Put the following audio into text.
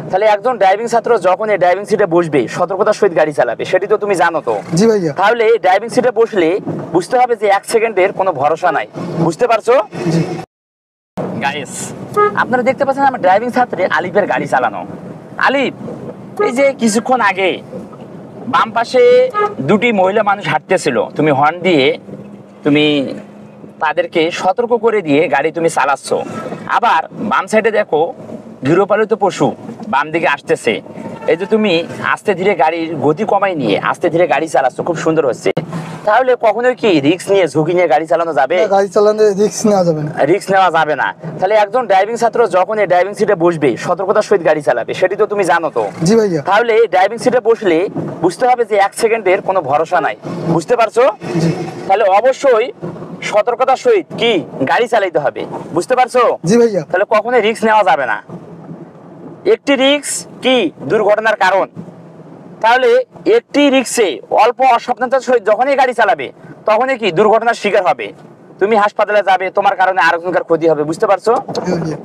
তাহলে একজন ড্রাইভিং ছাত্র যখন এই ড্রাইভিং সিটে বসবে সতর্কতার সহিত গাড়ি চালাবে, সেটি তো তুমি জানো তো। জি ভাইয়া। তাহলে ড্রাইভিং সিটে বসলে বুঝতে হবে যে 1 সেকেন্ডের কোনো ভরসা নাই, বুঝতে পারছো? জি। গাইস, আপনারা দেখতে পাচ্ছেন আমার ড্রাইভিং ছাত্রে আলিফের গাড়ি চালানো। আলিফ, এই যে কিছুক্ষণ আগে বাম পাশে দুটি মহিলা মানুষ হাঁটতেছিল, তুমি হর্ন দিয়ে তুমি তাদেরকে সতর্ক করে দিয়ে গাড়ি তুমি চালাচ্ছ। আবার বাম সাইডে দেখো গৃহপালিত পশু বাম দিকে আসতেছে, এই যে তুমি আস্তে ধীরে গাড়ির গতি কমাই নিয়ে আস্তে ধীরে গাড়ি চালাচ্ছ, খুব সুন্দর হচ্ছে। তাহলে কখনোই কি রিস্ক নিয়ে ঝুঁকি নিয়ে গাড়ি চালানো যাবে? গাড়ি চালানো রিস্ক নেওয়া যাবে না। রিস্ক নেওয়া যাবে না। তাহলে একজন ড্রাইভিং ছাত্র যখন এই ড্রাইভিং সিটে বসবে সতর্কতার সহিত গাড়ি চালাবে, সেটি তো তুমি জানো তো। জি ভাইয়া। তাহলে ড্রাইভিং সিটে বসলে বুঝতে হবে যে 1 সেকেন্ডের কোনো ভরসা নাই, বুঝতে পারছো? জি। তাহলে অবশ্যই সতর্কতার সহিত কি গাড়ি চালাইতে হবে, বুঝতে পারছো? জি ভাইয়া। তাহলে কখনোই রিস্ক নেওয়া যাবে না। একটি রিস্ক কি দুর্ঘটনার কারণ। তাহলে একটি রিস্কে অল্প অসাবধানতার সহিত যখনই গাড়ি চালাবে তখনই কি দুর্ঘটনার শিকার হবে, তুমি হাসপাতালে যাবে, তোমার কারণে আরেকজনের ক্ষতি হবে, বুঝতে পারছো? জি ভাইয়া।